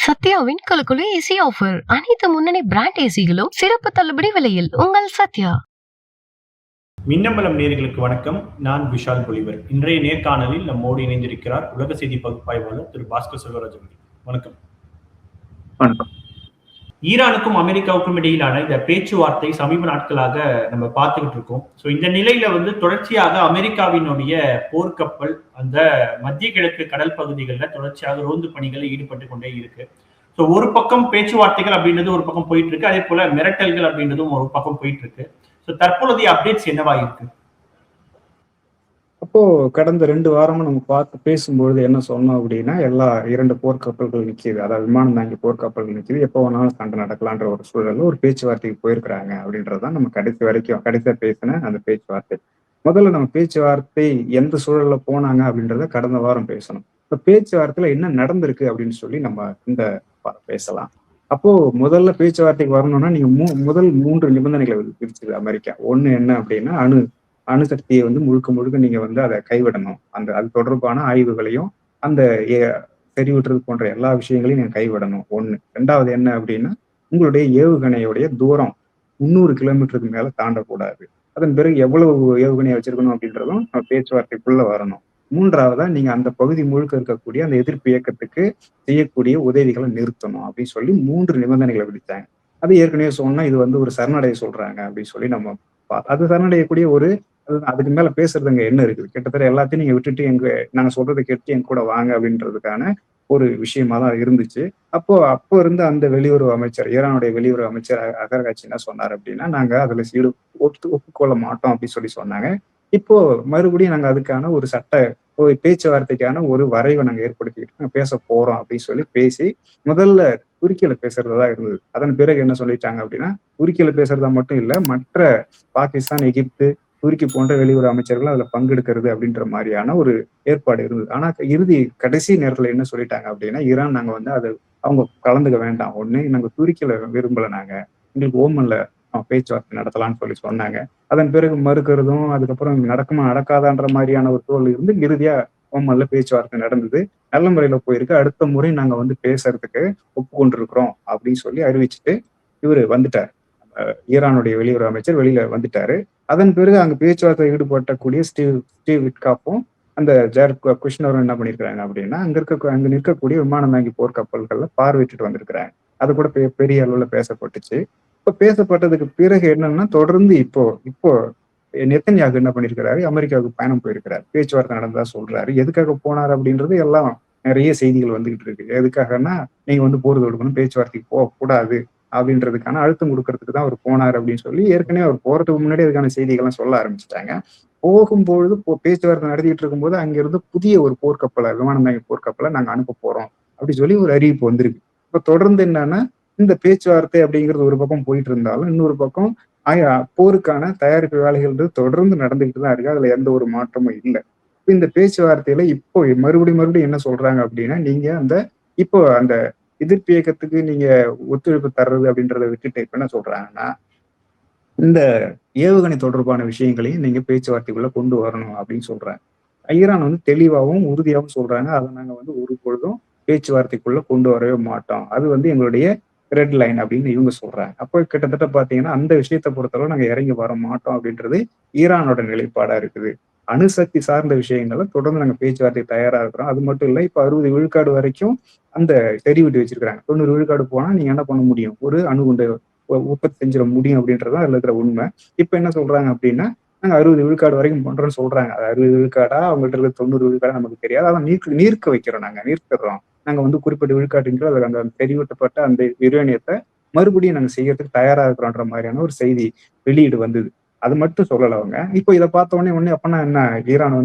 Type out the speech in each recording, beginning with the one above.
சத்யாவின் குலுக்குலு AC offer. அனைத்து முன்னணி brand ஏசிகளும் சிறப்பு தள்ளுபடி விலையில். உங்கள் சத்யா. மின்னம்பலம் நேயர்களுக்கு வணக்கம். நான் விஷால் பொலிவர். இன்றைய நேர்காணலில் நம்மோடு இணைந்திருக்கிறார் உலக செய்தி பகுப்பாய்வாளர் திரு பாஸ்கர் செல்வராஜ் அவர்கள். வணக்கம். வணக்கம். ஈரானுக்கும் அமெரிக்காவுக்கும் இடையிலான இந்த பேச்சுவார்த்தை சமீப நாட்களாக நம்ம பார்த்துக்கிட்டு இருக்கோம். ஸோ இந்த நிலையில தொடர்ச்சியாக அமெரிக்காவினுடைய போர்க்கப்பல் அந்த மத்திய கிழக்கு கடல் பகுதிகளில் தொடர்ச்சியாக ரோந்து பணிகளில் ஈடுபட்டு கொண்டே இருக்கு. ஸோ ஒரு பக்கம் பேச்சுவார்த்தைகள் அப்படின்றது ஒரு பக்கம் போயிட்டு இருக்கு, அதே போல மிரட்டல்கள் அப்படின்றதும் ஒரு பக்கம் போயிட்டு இருக்கு. ஸோ தற்பொழுதைய அப்டேட்ஸ் என்னவா இருக்கு? அப்போ கடந்த 2 வாரமும் நம்ம பார்த்து பேசும்பொழுது என்ன சொன்னோம் அப்படின்னா, இரண்டு போர்க்கப்பல்கள் நிக்குது, அதாவது விமானம் தாங்கி போர்க்கப்பல்கள் நிக்குது, எப்போ வேணாலும் சண்டை நடக்கலான்ற ஒரு சூழல்ல ஒரு பேச்சுவார்த்தைக்கு போயிருக்கிறாங்க அப்படின்றதுதான் நம்ம கடைசியா பேசின அந்த பேச்சுவார்த்தை. முதல்ல நம்ம பேச்சுவார்த்தை எந்த சூழல்ல போனாங்க அப்படின்றத கடந்த வாரம் பேசணும். இப்ப பேச்சுவார்த்தையில என்ன நடந்திருக்கு அப்படின்னு சொல்லி நம்ம இந்த பேசலாம். அப்போ முதல்ல பேச்சுவார்த்தைக்கு வரணும்னா நீங்க முதல் 3 நிபந்தனைகளை விதிச்சது அமெரிக்கா. ஒண்ணு என்ன அப்படின்னா, அணுசக்தியை முழுக்க நீங்க அதை கைவிடணும். அது தொடர்பான ஆய்வுகளையும் அந்த செறிவுற்றது போன்ற எல்லா விஷயங்களையும் நீங்க கைவிடணும். ஒண்ணு. 2வது என்ன அப்படின்னா, உங்களுடைய ஏவுகணையுடைய தூரம் 300 கிலோமீட்டருக்கு மேல தாண்டக்கூடாது. அதன் பிறகு எவ்வளவு ஏவுகணையை வச்சிருக்கணும் அப்படின்றதும் நம்ம பேச்சுவார்த்தைக்குள்ள வரணும். 3வதா நீங்க அந்த பகுதி முழுக்க இருக்கக்கூடிய அந்த எதிர்ப்பு இயக்கத்துக்கு செய்யக்கூடிய உதவிகளை நிறுத்தணும் அப்படின்னு சொல்லி 3 நிபந்தனைகளை விதித்தாங்க. அது ஏற்கனவே சொன்னா இது ஒரு சரணடைய சொல்றாங்க அப்படின்னு சொல்லி நம்ம அது சரணடையக்கூடிய அதுக்கு மேல பேசுறதுங்க என்ன இருக்குது? கிட்டத்தட்ட எல்லாத்தையும் நீங்க விட்டுட்டு நாங்க சொல்றதை கேட்டு எங்க கூட வாங்க அப்படின்றதுக்கான ஒரு விஷயமா தான் இருந்துச்சு. அப்போ இருந்த அந்த வெளியுறவு அமைச்சர், ஈரானுடைய வெளியுறவு அமைச்சர் அகர்காச்சி என்ன சொன்னார் அப்படின்னா, நாங்க அதுல ஒப்புக்கொள்ள மாட்டோம் அப்படின்னு சொல்லி சொன்னாங்க. இப்போ மறுபடியும் நாங்க அதுக்கான ஒரு பேச்சுவார்த்தைக்கான ஒரு வரைவை நாங்க ஏற்படுத்திக்கிட்டு நாங்க பேச போறோம் அப்படின்னு சொல்லி பேசி முதல்ல துருக்கியில பேசுறதா இருந்தது. அதன் பிறகு என்ன சொல்லிட்டாங்க அப்படின்னா, துருக்கியில பேசுறதா மட்டும் இல்ல, மற்ற பாகிஸ்தான், எகிப்து, துருக்கி போன்ற வெளியுறவு அமைச்சர்கள் அதுல பங்கெடுக்கிறது அப்படின்ற மாதிரியான ஒரு ஏற்பாடு இருந்தது. ஆனா கடைசி நேரத்துல என்ன சொல்லிட்டாங்க அப்படின்னா, ஈரான் நாங்க அது அவங்க கலந்துக்க வேண்டாம், ஒண்ணு நாங்க துருக்கியில விரும்பல, நாங்க எங்களுக்கு ஓமன்ல பேச்சுவார்த்தை நடத்தலாம்னு சொல்லி சொன்னாங்க. அதன் பிறகு மறுக்கிறதும் அதுக்கப்புறம் நடக்குமா நடக்காதான்ற மாதிரியான ஒரு சூழல் இருந்து இறுதியா ஓமன்ல பேச்சுவார்த்தை நடந்தது. நல்ல முறையில போயிருக்கு. அடுத்த முறை நாங்க பேசுறதுக்கு ஒப்புக்கொண்டிருக்கிறோம் அப்படின்னு சொல்லி அறிவிச்சுட்டு இவரு வந்துட்டார். ஈரானுடைய வெளியுறவு அமைச்சர் வெளியில வந்துட்டாரு. அதன் பிறகு அங்க பேச்சுவார்த்தை ஈடுபட்டக்கூடிய ஸ்டீவ் விட்காப்பும் அந்த ஜாரட் குஷ்னரும் என்ன பண்ணிருக்கிறாங்க அப்படின்னா, அங்க நிற்கக்கூடிய விமானம் தாங்கி போர்க்கப்பல்கள்ல பார்வையிட்டு வந்திருக்கிறாங்க. அது கூட பெரிய அளவுல பேசப்பட்டுச்சு. இப்ப பேசப்பட்டதுக்கு பிறகு என்னன்னா, தொடர்ந்து இப்போ நெத்தன்யாகு என்ன பண்ணிருக்கிறாரு, அமெரிக்காவுக்கு பயணம் போயிருக்கிறாரு. பேச்சுவார்த்தை நடந்ததா சொல்றாரு. எதுக்காக போனார் அப்படின்றது எல்லாம் நிறைய செய்திகள் வந்துகிட்டு இருக்கு. எதுக்காகன்னா, நீங்க போர் தொடுக்கணும், பேச்சுவார்த்தைக்கு போகக்கூடாது அப்படின்றதுக்கான அழுத்தம் கொடுக்கறதுக்கு தான் அவர் போனார் அப்படின்னு சொல்லி ஏற்கனவே அவர் போறதுக்கு முன்னாடி அதுக்கான செய்திகள்லாம் சொல்ல ஆரம்பிச்சுட்டாங்க. போகும்பொழுது பேச்சுவார்த்தை நடத்திட்டு இருக்கும்போது அங்கிருந்து புதிய ஒரு போர்க்கப்பலை, விமானம் தாங்கி போர்க்கப்பலை நாங்க அனுப்ப போறோம் அப்படின்னு சொல்லி ஒரு அறிவிப்பு வந்திருக்கு. இப்ப தொடர்ந்து என்னன்னா, இந்த பேச்சுவார்த்தை அப்படிங்கிறது ஒரு பக்கம் போயிட்டு இருந்தாலும் இன்னொரு பக்கம் போருக்கான தயாரிப்பு வேலைகள் தொடர்ந்து நடந்துகிட்டு தான் இருக்கு. அதுல எந்த ஒரு மாற்றமும் இல்லை. இந்த பேச்சுவார்த்தையில இப்போ மறுபடியும் என்ன சொல்றாங்க அப்படின்னா, நீங்க இப்போ அந்த எதிர்ப்பு இயக்கத்துக்கு நீங்க ஒத்துழைப்பு தர்றது அப்படின்றத விட்டுட்டு இப்ப என்ன சொல்றாங்கன்னா, இந்த ஏவுகணை தொடர்பான விஷயங்களையும் நீங்க பேச்சுவார்த்தைக்குள்ள கொண்டு வரணும் அப்படின்னு சொல்றாங்க. ஈரான் தெளிவாகவும் உறுதியாகவும் சொல்றாங்க, அதை நாங்க ஒரு பொழுதும் பேச்சுவார்த்தைக்குள்ள கொண்டு வரவே மாட்டோம், அது எங்களுடைய ரெட் லைன் அப்படின்னு இவங்க சொல்றாங்க. அப்போ கிட்டத்தட்ட பாத்தீங்கன்னா அந்த விஷயத்தை பொறுத்தளவு நாங்க இறங்கி வர மாட்டோம் அப்படின்றது ஈரானோட நிலைப்பாடா இருக்குது. அணுசக்தி சார்ந்த விஷயங்களை தொடர்ந்து நாங்க பேச்சுவார்த்தை தயாரா இருக்கிறோம். அது மட்டும் இல்ல, இப்ப 60 விழுக்காடு வரைக்கும் அந்த செறிவிட்டு வச்சிருக்காங்க. 90 விழுக்காடு போனா நீங்க என்ன பண்ண முடியும், ஒரு அணுகுண்டை உற்பத்தி செஞ்சிட முடியும் அப்படின்றதான் அதுல இருக்கிற உண்மை. இப்ப என்ன சொல்றாங்க அப்படின்னா, நாங்க 60 விழுக்காடு வரைக்கும் பண்றோம்னு சொல்றாங்க. அது 60 விழுக்காடா அவங்கள்ட்ட இருக்கிற 90 விழுக்காடா நமக்கு தெரியாது. அதான் நீர்க்க வைக்கிறோம், நாங்க நீர்க்கிறோம். நாங்க குறிப்பிட்ட விழுக்காட்டுங்கிற அதுல அந்த செறிவூட்டப்பட்ட அந்த யுரேனியத்தை மறுபடியும் நாங்க செய்யறதுக்கு தயாரா இருக்கிறோன்ற மாதிரியான ஒரு செய்தி வெளியீடு வந்தது. அது மட்டும் சொல்லல அவங்க. இப்போ இதை பார்த்த உடனே அப்பனா என்ன, ஈரான்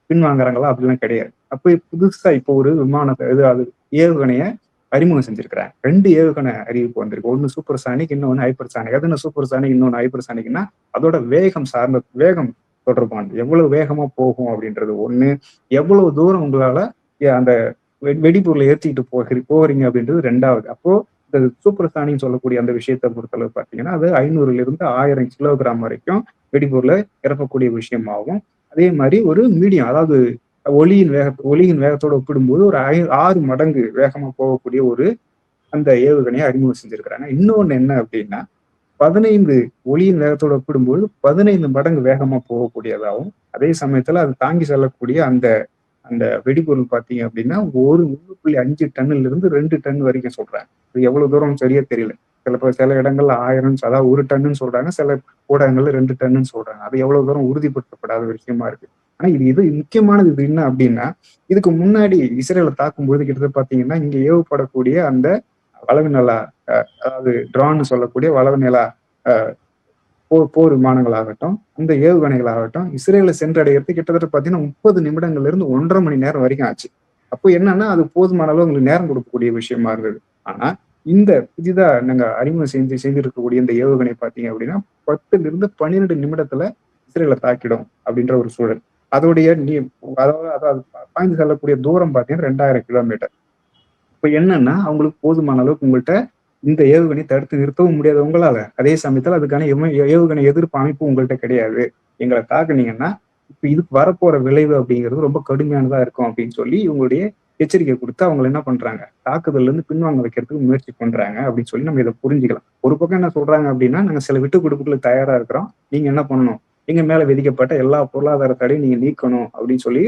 பின்வாங்குறாங்களா? அப்படிலாம் கிடையாது. அப்ப புதுசா இப்போ ஒரு விமானத்தை அது ஏவுகணைய அறிமுகம் செஞ்சிருக்கிறாங்க. 2 ஏவுகணை அறிவிப்பு வந்திருக்கு. ஒன்னு சூப்பர் சானிக், இன்னொன்னு ஹைப்பர் சானிக். அது சூப்பர் சானிக், இன்னொன்னு ஹைப்பர் சானிக்னா அதோட வேகம் தொடர்பானது. எவ்வளவு வேகமா போகும் அப்படின்றது ஒண்ணு, எவ்வளவு தூரம் உங்களால அந்த வெடிபொருளை ஏற்றிக்கிட்டு போகிறீங்க அப்படின்றது 2வது. அப்போ இந்த சூப்பர் சானிக் சொல்லக்கூடிய அந்த விஷயத்தை பொறுத்தளவு பார்த்தீங்கன்னா, அது 500ல இருந்து 1000 கிலோகிராம் வரைக்கும் வெடிபொருளை இறக்கக்கூடிய விஷயமாகும். அதே மாதிரி ஒரு மீடியம், அதாவது ஒளியின் வேகத்தோடு ஒப்பிடும்போது ஒரு 6 மடங்கு வேகமா போகக்கூடிய ஒரு அந்த ஏவுகணையை அறிமுகம் செஞ்சிருக்கிறாங்க. இன்னொன்னு என்ன அப்படின்னா 15 ஒளி வேகத்தோட ஒப்பிடும்போது 15 மடங்கு வேகமா போகக்கூடியதாகவும், அதே சமயத்துல அது தாங்கி செல்லக்கூடிய அந்த அந்த வெடிபொருள் பார்த்தீங்க அப்படின்னா, ஒரு 1.5 டன்னுல இருந்து 2 டன் வரைக்கும் சொல்றாங்க. இது எவ்வளவு தூரம் சரியா தெரியல. சில இடங்கள்ல 1000 அதாவது 1 டன்னுன்னு சொல்றாங்க. சில ஊடகங்கள்ல 2 டன்னுன்னு சொல்றாங்க. அது எவ்வளவு தூரம் உறுதிப்படுத்தப்படாத ஒரு விஷயமா இருக்கு. ஆனா இது முக்கியமானது இது என்ன அப்படின்னா, இதுக்கு முன்னாடி இஸ்ரேல தாக்கும்போது கிட்டத்தட்ட பார்த்தீங்கன்னா, இங்க ஏவப்படக்கூடிய அந்த வளவு நிலா அதாவது ட்ரோன்னு சொல்லக்கூடிய வளவு நிலா அ போர் விமானங்களாகட்டும், அந்த ஏவுகணைகளாகட்டும், இஸ்ரேல சென்றடையறதுக்கு கிட்டத்தட்ட பார்த்தீங்கன்னா 30 நிமிடங்கள்ல இருந்து 1 1/2 மணி நேரம் வரைக்கும் ஆச்சு. அப்போ என்னன்னா, அது போதுமான அளவு உங்களுக்கு நேரம் கொடுக்கக்கூடிய விஷயமா இருந்தது. ஆனா, இந்த புதிதா நாங்க அறிமுகம் செய்திருக்கக்கூடிய இந்த ஏவுகணை பார்த்தீங்க அப்படின்னா, 10லிருந்து 12 நிமிடத்துல இஸ்ரேல தாக்கிடும் அப்படின்ற ஒரு சூழல். அதோடைய அதாவது பாய்ந்து செல்லக்கூடிய தூரம் பார்த்தீங்கன்னா 2000 கிலோமீட்டர். இப்ப என்னன்னா, அவங்களுக்கு போதுமான அளவுக்கு உங்கள்ட்ட இந்த ஏவுகணைய தடுத்து நிறுத்தவும் முடியாது உங்களால. அதே சமயத்துல அதுக்கான ஏவுகணை எதிர்ப்பு அமைப்பு உங்கள்ட்ட கிடையாது. எங்கள தாக்குனீங்கன்னா, இப்ப இதுக்கு வரப்போற விளைவு அப்படிங்கிறது ரொம்ப கடுமையானதா இருக்கும் அப்படின்னு சொல்லி இவங்களுடைய எச்சரிக்கை குடுத்து அவங்கள என்ன பண்றாங்க, தாக்குதல்ல இருந்து பின்வாங்க வைக்கிறதுக்கு முயற்சி பண்றாங்க அப்படின்னு சொல்லி நம்ம இத புரிஞ்சுக்கலாம். ஒரு பக்கம் என்ன சொல்றாங்க அப்படின்னா, நாங்க சில விட்டுக் கொடுப்புகளுக்கு தயாரா இருக்கிறோம். நீங்க என்ன பண்ணணும்? எங்க மேல விதிக்கப்பட்ட எல்லா பொருளாதார தடையும் நீங்க நீக்கணும் அப்படின்னு சொல்லி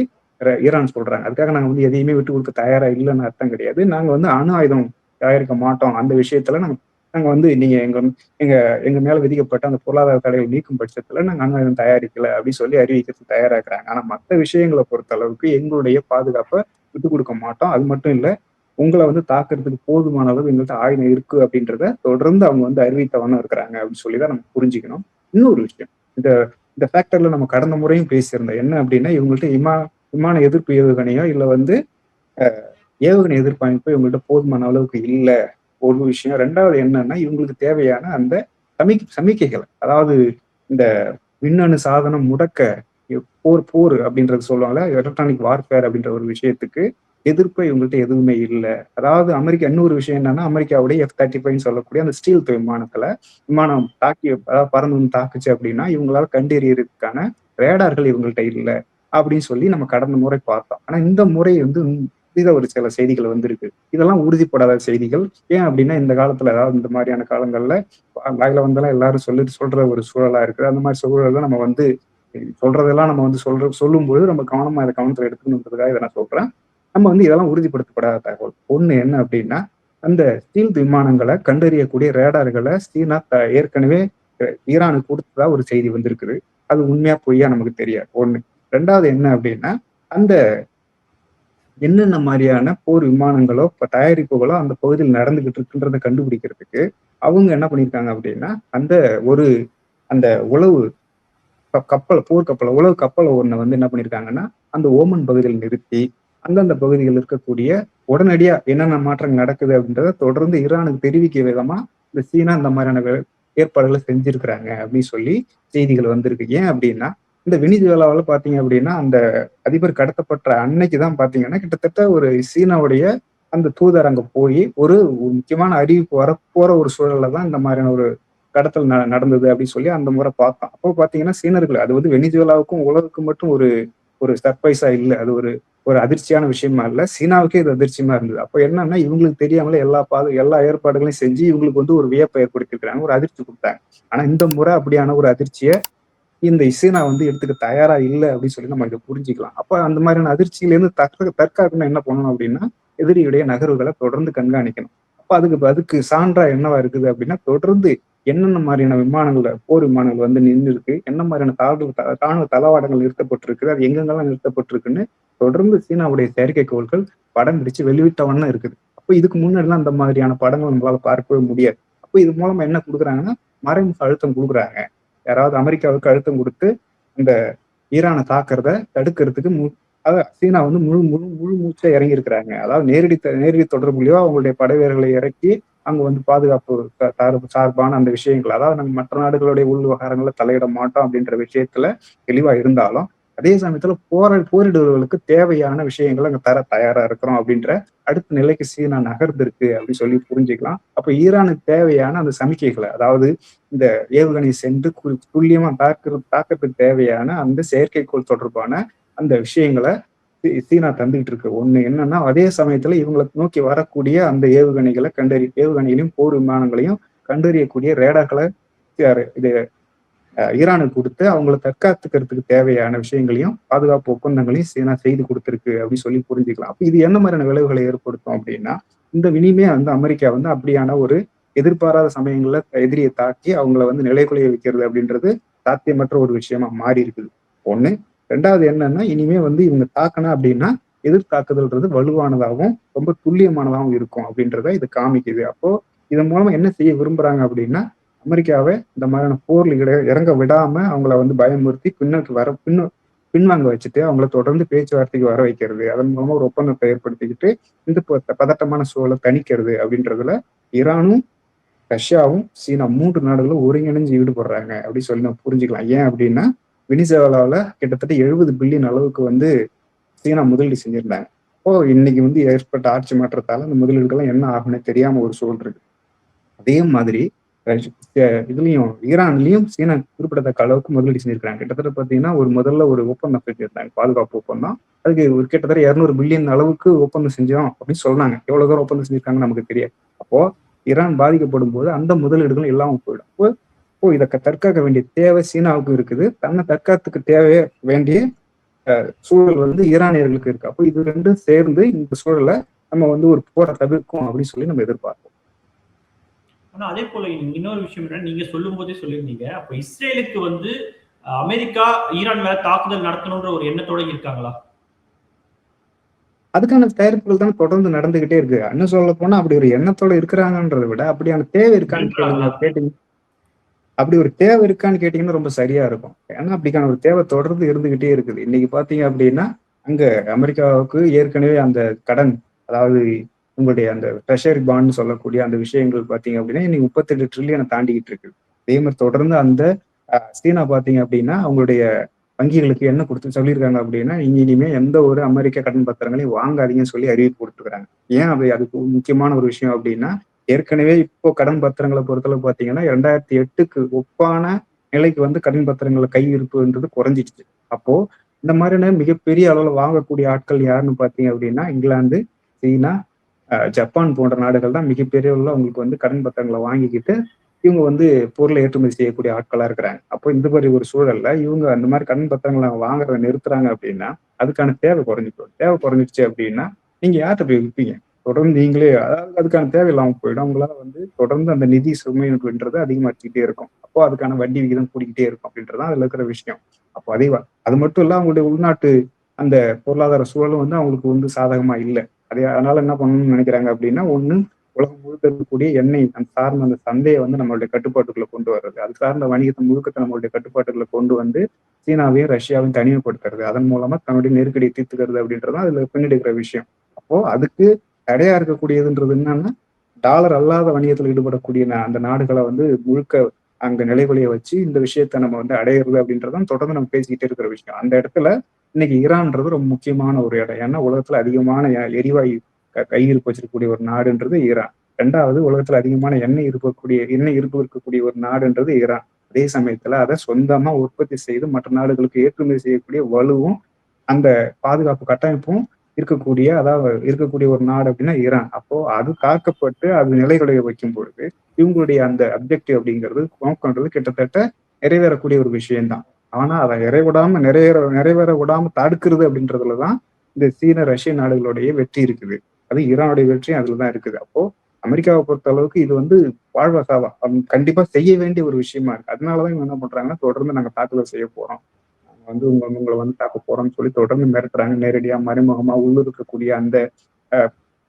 ஈரான் சொல்றாங்க. அதுக்காக நாங்க வந்து எதையுமே விட்டுக் கொடுக்க தயாரா இல்லைன்னு அர்த்தம் கிடையாது. நாங்க வந்து அணு ஆயுதம் தயாரிக்க மாட்டோம். அந்த விஷயத்துல நாங்க நாங்க வந்து நீங்க எங்க எங்க எங்க மேல விதிக்கப்பட்ட அந்த பொருளாதார தடைகள் நீக்கும் பட்சத்துல நாங்க அணு ஆயுதம் தயாரிக்கல அப்படின்னு சொல்லி அறிவிக்கிறதுக்கு தயாரா இருக்கிறாங்க. ஆனா மத்த விஷயங்களை பொறுத்த அளவுக்கு எங்களுடைய பாதுகாப்பை விட்டுக் கொடுக்க மாட்டோம். அது மட்டும் இல்ல, உங்களை வந்து தாக்குறதுக்கு போதுமான அளவு எங்கள்ட்ட ஆயுதம் இருக்கு அப்படின்றத தொடர்ந்து அவங்க வந்து அறிவித்தவண்ணம் இருக்கிறாங்க அப்படின்னு சொல்லிதான் நம்ம புரிஞ்சுக்கணும். இன்னொரு விஷயம், இந்த இந்த ஃபேக்டர்ல நம்ம கடந்த முறையும் பேசியிருந்தோம். என்ன அப்படின்னா, இவங்கள்ட்ட விமான எதிர்ப்பு ஏவுகணையோ இல்ல வந்து ஏவுகணை எதிர்ப்பு அமைப்பு இவங்கள்ட்ட போதுமான அளவுக்கு இல்ல. ஒரு விஷயம். 2வது என்னன்னா, இவங்களுக்கு தேவையான அந்த சமிக்கைகள். அதாவது இந்த மின்னணு சாதனம் முடக்க போர் அப்படின்றது சொல்லுவாங்கல்ல, எலக்ட்ரானிக் வார்ஃபேர் அப்படின்ற ஒரு விஷயத்துக்கு எதிர்ப்பு இவங்கள்ட்ட எதுவுமே இல்ல. அதாவது இன்னொரு விஷயம் என்னன்னா, அமெரிக்காவுடைய F-35 சொல்லக்கூடிய அந்த ஸ்டீல்த் விமானம் அதாவது பறந்து வந்து தாக்குச்சு அப்படின்னா, இவங்களால கண்டறியறதுக்கான ரேடார்கள் இவங்கள்ட்ட இல்ல அப்படின்னு சொல்லி நம்ம கடந்த முறை பார்த்தோம். ஆனா இந்த முறை வந்து புதிதா ஒரு சில செய்திகள் வந்திருக்கு. இதெல்லாம் உறுதிப்படாத செய்திகள். ஏன் அப்படின்னா, இந்த காலத்துல அதாவது இந்த மாதிரியான காலங்கள்ல வாயில வந்தாலும் எல்லாரும் சொல்ற ஒரு சூழலா இருக்குது. அந்த மாதிரி சூழல்ல நம்ம வந்து சொல்றதெல்லாம் நம்ம வந்து சொல்லும்போது நம்ம கவனமா இதை கவனத்துல எடுத்துக்கணுன்றதுக்காக இதை நான் சொல்றேன். நம்ம வந்து இதெல்லாம் உறுதிப்படுத்தப்படாத தகவல். ஒண்ணு என்ன அப்படின்னா, அந்த ஸ்டீல்த் விமானங்களை கண்டறியக்கூடிய ரேடார்களை சீனா ஏற்கனவே ஈரானுக்கு கொடுத்ததா ஒரு செய்தி வந்திருக்குது. அது உண்மையா பொய்யா நமக்கு தெரியாது. ஒண்ணு. 2வது என்ன அப்படின்னா, அந்த என்னென்ன மாதிரியான போர் விமானங்களோ தயாரிப்புகளோ அந்த பகுதியில் நடந்துகிட்டு இருக்குன்றதை கண்டுபிடிக்கிறதுக்கு அவங்க என்ன பண்ணியிருக்காங்க அப்படின்னா, அந்த உளவு உளவு கப்பல் ஒண்ணு வந்து என்ன பண்ணியிருக்காங்கன்னா, அந்த ஓமன் பகுதியில் நிறுத்தி அந்தந்த பகுதியில் இருக்கக்கூடிய உடனடியா என்னென்ன மாற்றங்கள் நடக்குது அப்படின்றத தொடர்ந்து ஈரானுக்கு தெரிவிக்க விதமா இந்த சீனா இந்த மாதிரியான ஏற்பாடுகளை செஞ்சிருக்கிறாங்க அப்படின்னு சொல்லி செய்திகள் வந்திருக்கு. ஏன் அப்படின்னா, இந்த வெனிசுவேலாவில் பாத்தீங்க அப்படின்னா, அந்த அதிபர் கடத்தப்பட்ட அன்னைக்குதான் பாத்தீங்கன்னா, கிட்டத்தட்ட ஒரு சீனாவுடைய அந்த தூதர் அங்க போய் ஒரு முக்கியமான அறிவிப்பு வரப்போற ஒரு சூழல்ல தான் இந்த மாதிரியான ஒரு கடத்தல் நடந்தது அப்படின்னு சொல்லி அந்த முறை பார்த்தோம். அப்போ பாத்தீங்கன்னா, சீனர்கள் அது வந்து வெனிசுவேலாவுக்கும் உலகுக்கும் மட்டும் ஒரு ஒரு சர்ப்ரைஸா இல்ல. அது ஒரு ஒரு அதிர்ச்சியான விஷயமா இல்ல. சீனாவுக்கே இது அதிர்ச்சியமா இருந்தது. அப்போ என்னன்னா, இவங்களுக்கு தெரியாமலே எல்லா ஏற்பாடுகளையும் செஞ்சு இவங்களுக்கு வந்து ஒரு வியப்பை ஏற்படுத்திருக்கிறாங்க, ஒரு அதிர்ச்சி கொடுத்தாங்க. ஆனா இந்த முறை அப்படியான ஒரு அதிர்ச்சியை இந்த சீனா வந்து எடுத்துக்க தயாரா இல்ல அப்படின்னு சொல்லி நம்ம இதை புரிஞ்சுக்கலாம். அப்ப அந்த மாதிரியான அதிர்ச்சியிலேருந்து தற்காக்கணும் என்ன பண்ணணும் அப்படின்னா, எதிரியுடைய நகர்வுகளை தொடர்ந்து கண்காணிக்கணும். அப்ப அதுக்கு சான்றா என்னவா இருக்குது அப்படின்னா, தொடர்ந்து என்னென்ன மாதிரியான போர் விமானங்கள் வந்து நின்று இருக்கு, என்ன மாதிரியான ராணுவ தளவாடங்கள் நிறுத்தப்பட்டிருக்குது, அது எங்கெங்கெல்லாம் நிறுத்தப்பட்டிருக்குன்னு தொடர்ந்து சீனாவுடைய செயற்கைக்கோள்கள் படம் பிடிச்சு வெளியிட்ட வண்ணம் இருக்குது. அப்ப இதுக்கு முன்னாடிலாம் அந்த மாதிரியான படங்கள் நம்மளால பார்க்கவே முடியாது. அப்ப இது மூலமா என்ன கொடுக்குறாங்கன்னா, மறைமுக அழுத்தம் கொடுக்குறாங்க. யாராவது அமெரிக்காவுக்கு அழுத்தம் கொடுத்து இந்த ஈரானை தாக்குறத தடுக்கிறதுக்கு சீனா வந்து முழு மூச்சா இறங்கி இருக்கிறாங்க. அதாவது நேரடி தொடர்புலையோ அவங்களுடைய படை வீரர்களை இறக்கி அங்க வந்து பாதுகாப்பு சார்பான அந்த விஷயங்கள், அதாவது நம்ம மற்ற நாடுகளுடைய உள் விவகாரங்களை தலையிட மாட்டோம் அப்படின்ற விஷயத்துல தெளிவா இருந்தாலும், அதே சமயத்துல போரிடுவர்களுக்கு தேவையான விஷயங்களை அங்க தர தயாரா இருக்கிறோம் அப்படின்ற அடுத்த நிலைக்கு சீனா நகர்ந்திருக்கு அப்படின்னு சொல்லி புரிஞ்சுக்கலாம். அப்ப ஈரானுக்கு தேவையான அந்த சமிக்கைகளை, அதாவது இந்த ஏவுகணை சென்று துல்லியமா தாக்கிறதுக்கு தேவையான அந்த செயற்கைக்கோள் தொடர்பான அந்த விஷயங்களை சீனா தந்துகிட்டு இருக்கு. ஒண்ணு என்னன்னா, அதே சமயத்துல இவங்களை நோக்கி வரக்கூடிய அந்த ஏவுகணைகளையும் போர் விமானங்களையும் கண்டறியக்கூடிய ரேடார்களை இது ஈரானுக்கு கொடுத்து அவங்களை தற்காத்துக்கிறதுக்கு தேவையான விஷயங்களையும் பாதுகாப்பு ஒப்பந்தங்களையும் சீனா செய்து கொடுத்துருக்கு அப்படின்னு சொல்லி புரிஞ்சுக்கலாம். அப்ப இது என்ன மாதிரியான விளைவுகளை ஏற்படுத்தும் அப்படின்னா, இந்த இனிமே வந்து அமெரிக்கா வந்து அப்படியான ஒரு எதிர்பாராத சமயங்கள்ல எதிரியை தாக்கி அவங்கள வந்து நிலைக்குலைய வைக்கிறது அப்படின்றது சாத்தியமற்ற ஒரு விஷயமா மாறி இருக்குது. ஒண்ணு. ரெண்டாவது என்னன்னா, இனிமே வந்து இவங்க தாக்கணும் அப்படின்னா எதிர்த்தாக்குதல்ன்றது வலுவானதாகவும் ரொம்ப துல்லியமானதாகவும் இருக்கும் அப்படின்றத இது காமிக்குது. அப்போ இதன் மூலமா என்ன செய்ய விரும்புறாங்க அப்படின்னா, அமெரிக்காவை இந்த மாதிரியான போர்ல இறங்க விடாம அவங்கள வந்து பயமுறுத்தி பின்வாங்க வச்சுட்டு அவங்கள தொடர்ந்து பேச்சுவார்த்தைக்கு வர வைக்கிறது. அதன் மூலமா ஒரு ஒப்பந்தத்தை ஏற்படுத்திக்கிட்டு இந்த பதட்டமான சூழலை தணிக்கிறது அப்படின்றதுல ஈரானும் ரஷ்யாவும் சீனா 3 நாடுகளும் ஒருங்கிணைஞ்சு ஈடுபடுறாங்க அப்படின்னு சொல்லி நம்ம புரிஞ்சுக்கலாம். ஏன் அப்படின்னா, வெனிசுவேலாவில் கிட்டத்தட்ட 70 பில்லியன் அளவுக்கு வந்து சீனா முதலீடு செஞ்சிருந்தாங்க. அப்போ இன்னைக்கு வந்து ஏற்பட்ட ஆட்சி மாற்றத்தால அந்த முதலீடுகள்லாம் என்ன ஆகும்னு தெரியாம ஒரு சூழல் இருக்கு. அதே மாதிரி இதுலயும் ஈரான்லயும் சீனா குறிப்பிடத்தக்க அளவுக்கு முதலீடு செஞ்சிருக்காங்க. கிட்டத்தட்ட பாத்தீங்கன்னா முதல்ல ஒரு ஒப்பந்தம் செஞ்சிருந்தாங்க, பாதுகாப்பு ஒப்பந்தம். அதுக்கு ஒரு கிட்டத்தட்ட 200 பில்லியன் அளவுக்கு ஒப்பந்தம் செஞ்சோம் அப்படின்னு சொன்னாங்க. எவ்வளவு தூரம் ஒப்பந்தம் செஞ்சிருக்காங்கன்னு நமக்கு தெரியாது. அப்போ ஈரான் பாதிக்கப்படும் போது அந்த முதலீடுகள் இல்லாம போயிடும். இப்போ இதை தற்காக்க வேண்டிய தேவை சீனாவுக்கு இருக்குது. தன்னை தற்காத்துக்கு தேவைய வேண்டிய சூழல் வந்து ஈரானியர்களுக்கு இருக்கு. அப்போ இது ரெண்டும் சேர்ந்து இந்த சூழலை நம்ம வந்து ஒரு போரை தவிர்க்கும் அப்படின்னு சொல்லி நம்ம எதிர்பார்ப்போம். ஆனா அதே போல இன்னொரு விஷயம் என்ன, நீங்க சொல்லும் போதே சொல்லியிருந்தீங்க, அப்ப இஸ்ரேலுக்கு வந்து அமெரிக்கா ஈரான் மேல தாக்குதல் நடத்தணும்ன்ற ஒரு எண்ணத்தோட இருக்காங்களா? அதுக்கான தயாரிப்புகள் தான் தொடர்ந்து நடந்துகிட்டே இருக்கு. இன்னும் சொல்ல போனா அப்படி ஒரு எண்ணத்தோட இருக்கிறாங்கன்றதை விட அப்படியான தேவை இருக்கான்னு கேட்டீங்க. அப்படி ஒரு தேவை இருக்கான்னு கேட்டீங்கன்னா ரொம்ப சரியா இருக்கும். ஏன்னா அப்படிக்கான ஒரு தேவை தொடர்ந்து இருந்துகிட்டே இருக்குது. இன்னைக்கு பாத்தீங்க அப்படின்னா, அங்க அமெரிக்காவுக்கு ஏற்கனவே அந்த கடன், அதாவது உங்களுடைய அந்த ட்ரெஷரி பாண்ட் சொல்லக்கூடிய அந்த விஷயங்கள் பாத்தீங்க அப்படின்னா இன்னைக்கு 38 ட்ரில்லியனை தாண்டிக்கிட்டு இருக்கு. அதே மாதிரி தொடர்ந்து அந்த சீனா பாத்தீங்க அப்படின்னா அவங்களுடைய வங்கிகளுக்கு என்ன கொடுத்து சொல்லியிருக்காங்க அப்படின்னா, இனிமே எந்த ஒரு அமெரிக்க கடன் பத்திரங்களையும் வாங்காதீங்கன்னு சொல்லி அறிவிப்பு கொடுத்துருக்காங்க. ஏன் அதுக்கு முக்கியமான ஒரு விஷயம் அப்படின்னா, ஏற்கனவே இப்போ கடன் பத்திரங்களை பொறுத்தளவு பாத்தீங்கன்னா 2008க்கு ஒப்பான நிலைக்கு வந்து கடன் பத்திரங்களை கையிருப்புன்றது குறைஞ்சிடுச்சு. அப்போ இந்த மாதிரியான மிகப்பெரிய அளவுல வாங்கக்கூடிய ஆட்கள் யாருன்னு பாத்தீங்க அப்படின்னா, இங்கிலாந்து, சீனா, ஜப்பான் போன்ற நாடுகள் தான் மிகப்பெரிய அளவுல அவங்களுக்கு வந்து கடன் பத்திரங்களை வாங்கிக்கிட்டு இவங்க வந்து பொருளை ஏற்றுமதி செய்யக்கூடிய ஆட்களா இருக்கிறாங்க. அப்போ இந்த மாதிரி ஒரு சூழல்ல இவங்க அந்த மாதிரி கடன் பத்திரங்களை வாங்குறத நிறுத்துறாங்க அப்படின்னா அதுக்கான தேவை குறைஞ்சிடும். தேவை குறைஞ்சிடுச்சு அப்படின்னா நீங்க யார்கிட்ட போய் விற்பீங்க? தொடர்ந்து நீங்களே, அதாவது அதுக்கான தேவை இல்லாம போயிடும். அவங்களால வந்து தொடர்ந்து அந்த நிதி சுமைன்றது அதிகமாக்கிட்டே இருக்கும். அப்போ அதுக்கான வட்டி விகிதம் கூடிக்கிட்டே இருக்கும் அப்படின்றது அதுல இருக்கிற விஷயம். அப்போ அது மட்டும் இல்ல, அவங்களுடைய உள்நாட்டு அந்த பொருளாதார சூழலும் வந்து அவங்களுக்கு வந்து சாதகமா இல்லை. அதனால என்ன பண்ணணும்னு நினைக்கிறாங்க அப்படின்னா, ஒண்ணு உலகம் முழுக்க இருக்கக்கூடிய எண்ணெய் சார்ந்த அந்த சந்தையை வந்து நம்மளுடைய கட்டுப்பாட்டுக்குள்ள கொண்டு வர்றது, அது சார்ந்த வணிகத்தை முழுக்கத்தை நம்மளுடைய கட்டுப்பாட்டுக்குள்ள கொண்டு வந்து சீனாவையும் ரஷ்யாவையும் தனிமைப்படுத்துறது, அதன் மூலமா தன்னுடைய நெருக்கடியை தீர்த்துக்கிறது அப்படின்றதான் அதுல பின்னெடுக்கிற விஷயம். அப்போ அதுக்கு தடையா இருக்கக்கூடியதுன்றது என்னன்னா, டாலர் அல்லாத வணிகத்தில் ஈடுபடக்கூடிய அந்த நாடுகளை வந்து முழுக்க அங்க நிலைகுலைய வச்சு இந்த விஷயத்த நம்ம வந்து அடையிறது அப்படின்றதான் தொடர்ந்து நம்ம பேசிக்கிட்டே இருக்கிற விஷயம். அந்த இடத்துல இன்னைக்கு ஈரான்ன்றது ரொம்ப முக்கியமான ஒரு இடம். ஏன்னா உலகத்துல அதிகமான எரிவாயு கையிருப்பு வச்சிருக்கக்கூடிய ஒரு நாடுன்றது ஈரான். 2வது உலகத்துல அதிகமான எண்ணெய் இருப்பு இருக்கக்கூடிய ஒரு நாடுன்றது ஈரான். அதே சமயத்துல அதை சொந்தமா உற்பத்தி செய்து மற்ற நாடுகளுக்கு ஏற்றுமதி செய்யக்கூடிய வலுவும் அந்த பாதுகாப்பு கட்டமைப்பும் இருக்கக்கூடிய ஒரு நாடு அப்படின்னா ஈரான். அப்போ அது காக்கப்பட்டு அது நிலைகுலைய வைக்கும் பொழுது இவங்களுடைய அந்த அப்ஜெக்டிவ் அப்படிங்கிறது நோக்கம்ன்றது கிட்டத்தட்ட நிறைவேறக்கூடிய ஒரு விஷயம்தான். ஆனா அதை நிறைவேற விடாம தடுக்கிறது அப்படின்றதுலதான் இந்த சீன ரஷ்ய நாடுகளுடைய வெற்றி இருக்குது. அது ஈரானுடைய வெற்றியும் அதுலதான் இருக்குது. அப்போ அமெரிக்காவை பொறுத்த அளவுக்கு இது வந்து வாழ்வாசாவா கண்டிப்பா செய்ய வேண்டிய ஒரு விஷயமா இருக்கு. அதனாலதான் இவங்க என்ன பண்றாங்கன்னா, தொடர்ந்து நாங்க தாக்குதல் செய்ய போறோம், வந்து உங்களை வந்து தாக்க போறோம்னு சொல்லி தொடர்ந்து மிரட்டுறாங்க. நேரடியா மறைமுகமா உள்ளிருக்கக்கூடிய அந்த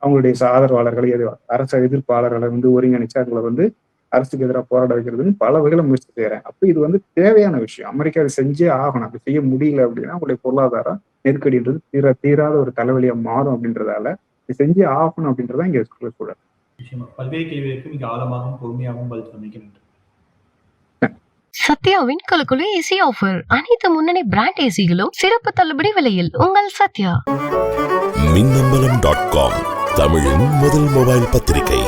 அவங்களுடைய ஆதரவாளர்களை, அரசு எதிர்ப்பாளர்களை வந்து ஒருங்கிணைச்சு அதுல வந்து அரசுக்கு எதிராக போராட வைக்கிறதுன்னு பல வகையில முயற்சி செய்யறேன். அப்ப இது வந்து தேவையான விஷயம். அமெரிக்கா அதை செஞ்சே ஆகணும். அப்படி செய்ய முடியல அப்படின்னா அவங்களுடைய பொருளாதாரம் நெருக்கடின்றது தீராத ஒரு தலைவலியா மாறும். அப்படின்றதால இது செஞ்சே ஆகணும் அப்படின்றதான் இங்க சூழல். பல்வேறு கேள்விகளுக்கு மிக ஆழமாகவும் பொறுமையாகவும் பதில் சொன்னீங்க. சத்யாவின் குலுக்குலு ஏசி ஆஃபர். அனைத்து முன்னணி பிராண்ட் ஏசிகளும் சிறப்பு தள்ளுபடி விலையில். உங்கள் சத்யா. மின்னம்பலம்.com தமிழின் முதல் மொபைல் பத்திரிகை.